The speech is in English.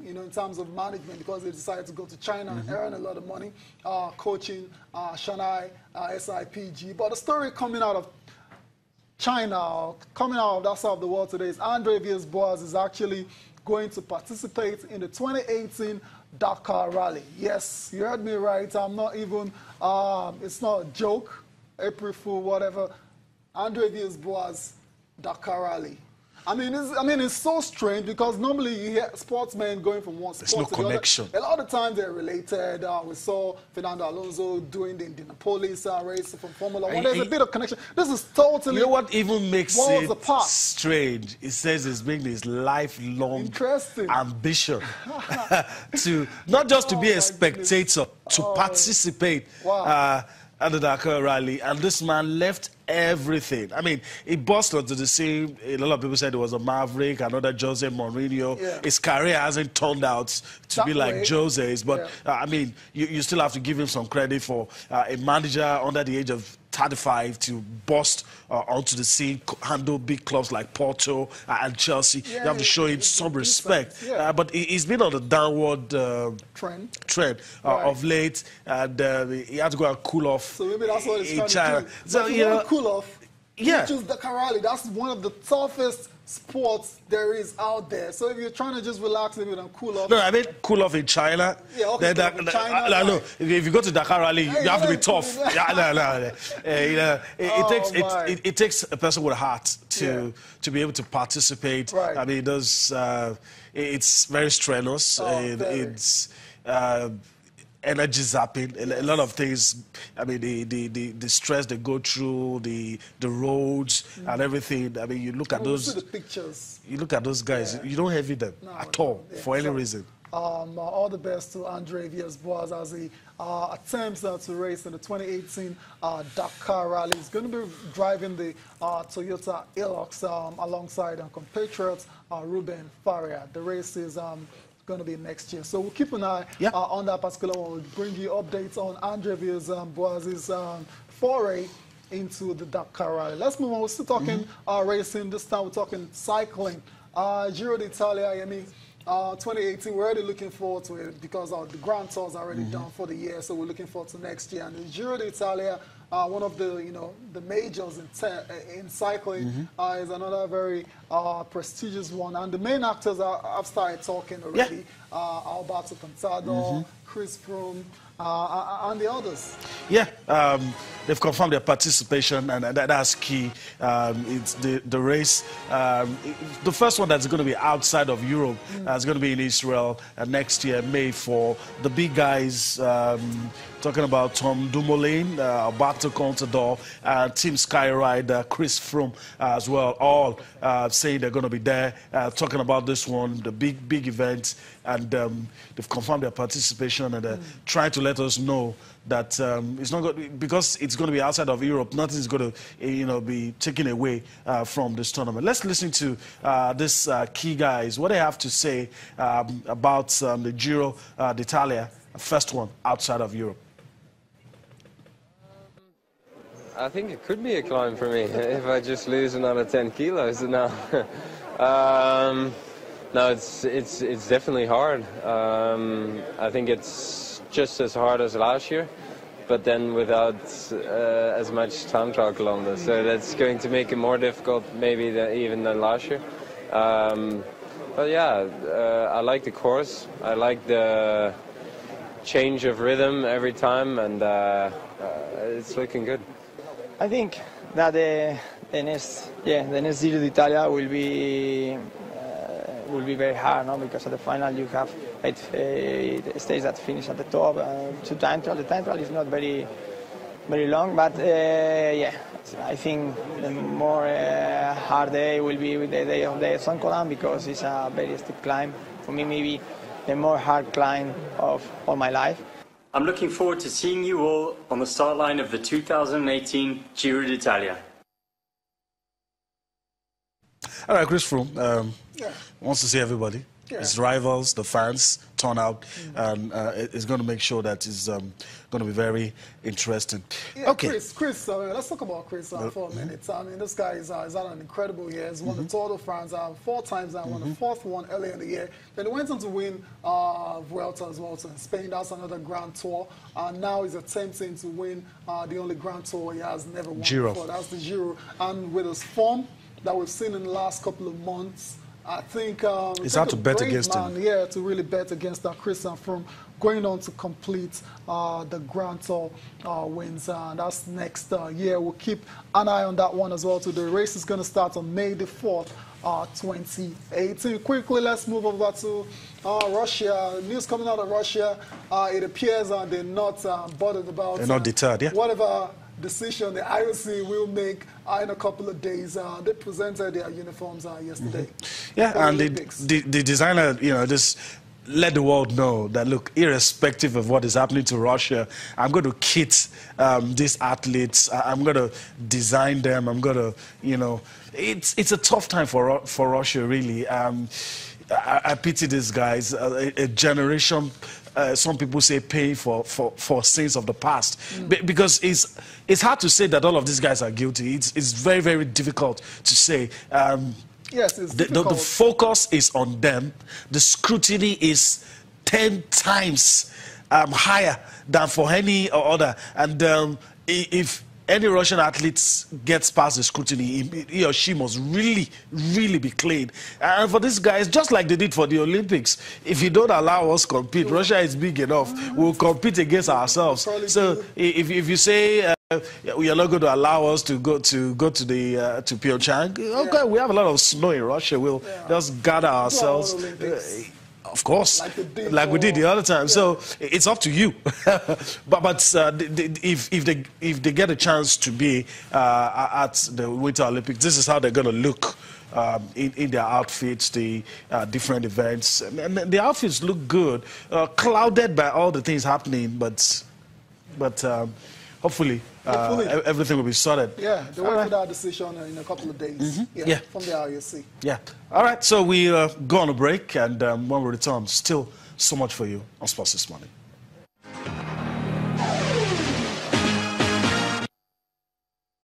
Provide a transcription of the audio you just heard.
you know, in terms of management, because they decided to go to China and earn a lot of money, coaching Shanghai, SIPG. But the story coming out of China, coming out of that side of the world today, is Andre Villas-Boas is actually going to participate in the 2018 Dakar Rally. Yes, you heard me right. I'm not even, it's not a joke, April Fool, whatever. Andre Villas-Boas, Dakar Rally. I mean, it's so strange because normally you hear sportsmen going from one sport to the connection. other. A lot of times they're related. We saw Fernando Alonso doing the Indianapolis race from Formula 1. There's a bit of connection. This is totally. You know what even makes it apart. strange? It says it's making his lifelong ambition to not just to be a spectator, to participate. Wow. At the Dakar Rally, and this man left everything. I mean, he burst onto the scene. A lot of people said it was a maverick, another Jose Mourinho. Yeah. His career hasn't turned out to be like Jose's, but I mean, you still have to give him some credit for a manager under the age of 35 to burst onto the scene, handle big clubs like Porto and Chelsea. You have to show him some respect. But he's been on a downward trend of late, and he had to go and cool off. So maybe that's what he's trying to do. So, you know, cool off. Yeah. Choose Dakar Rally. That's one of the toughest sports there is out there. So if you're trying to just relax a little bit and cool off. No, I mean cool off in China. Yeah, okay. China. No, if you go to Dakar Rally, you have to be tough. It takes a person with a heart to be able to participate. Right. I mean, it's very strenuous. It's energy zapping, a lot of things. I mean, the stress they go through, the roads and everything. I mean, you look at those. See the pictures. You look at those guys. You don't envy them at all for any reason. All the best to Andre Villas-Boas as he attempts to race in the 2018 Dakar Rally. He's going to be driving the Toyota Hilux alongside compatriot Ruben Faria. The race is going to be next year. So we'll keep an eye on that particular one. We'll bring you updates on Andre Villas-Boas' foray into the Dakar Rally. Let's move on. We're still talking racing. This time we're talking cycling. Giro d'Italia, I mean, 2018, we're already looking forward to it because the Grand Tour's already done for the year, so we're looking forward to next year. And the Giro d'Italia, one of the majors in cycling, is another very prestigious one. And the main actors have started talking already. Alberto Contador, Chris Froome, and the others. Yeah, they've confirmed their participation, and that's key. It's the race. The first one that's going to be outside of Europe is going to be in Israel next year, May, for the big guys. Talking about Tom Dumoulin, Alberto Contador, Team Skyride, Chris Froome as well, all saying they're going to be there. Talking about this one, the big event, and they've confirmed their participation, and they're trying to let us know that it's not going because it's going to be outside of Europe. Nothing's going to, be taken away from this tournament. Let's listen to these key guys, what they have to say about the Giro d'Italia, first one outside of Europe. I think it could be a climb for me if I just lose another 10 kilos now. No, it's definitely hard. I think it's just as hard as last year, but then without as much time trial kilometers. So that's going to make it more difficult, maybe even than last year. But yeah, I like the course. I like the change of rhythm every time, and it's looking good. I think that the next Giro d'Italia will be very hard, no? Because at the final you have 8 stages that finish at the top. The time trial is not very long, but I think the more hard day will be with the day of the Sankolan, because it's a very steep climb. For me, maybe the more hard climb of all my life. I'm looking forward to seeing you all on the start line of the 2018 Giro d'Italia. All right, Chris Froome wants to see everybody. his rivals, the fans, turn out, and it's going to make sure that it's going to be very interesting. Yeah, okay. Chris, let's talk about Chris for a minute. I mean, this guy is had an incredible year. He's won the Tour de France 4 times and won the 4th one earlier in the year. Then he went on to win Vuelta as well. So in Spain, that's another Grand Tour. And now he's attempting to win the only Grand Tour he has never won before. That's the Giro. And with his form that we've seen in the last couple of months, I think it's hard to bet against him. Yeah, to really bet against Christian from going on to complete the Grand Tour wins. And that's next year. We'll keep an eye on that one as well. So the race is going to start on May the 4th, 2018. Quickly, let's move over to Russia. News coming out of Russia. It appears they're not bothered about. They're not deterred, yeah. Whatever decision the IOC will make in a couple of days. They presented their uniforms yesterday. Yeah, and the designer, just let the world know that, look, irrespective of what is happening to Russia, I'm going to kit these athletes. I'm going to design them. I'm going to, it's a tough time for Russia, really. I pity these guys, a generation. Some people say pay for sins of the past, because it's hard to say that all of these guys are guilty. It's very, very difficult to say. Yes, it's the focus is on them. The scrutiny is 10 times higher than for any other. And if any Russian athlete gets past the scrutiny, he or she must really, really be clean. And for these guys, just like they did for the Olympics, if you don't allow us to compete, Russia is big enough, we'll compete against ourselves. So if you say we are not going to allow us to go to Pyeongchang, okay, we have a lot of snow in Russia, we'll just gather ourselves. Of course, like we did the other time. Yeah. So it's up to you. but if they get a chance to be at the Winter Olympics, this is how they're going to look in their outfits, the different events, and the outfits look good, clouded by all the things happening, but hopefully everything will be sorted. Yeah, they will make that decision in a couple of days. Yeah, from the IOC. Yeah. All right, so we go on a break, and when we return, still so much for you on Sports This Morning.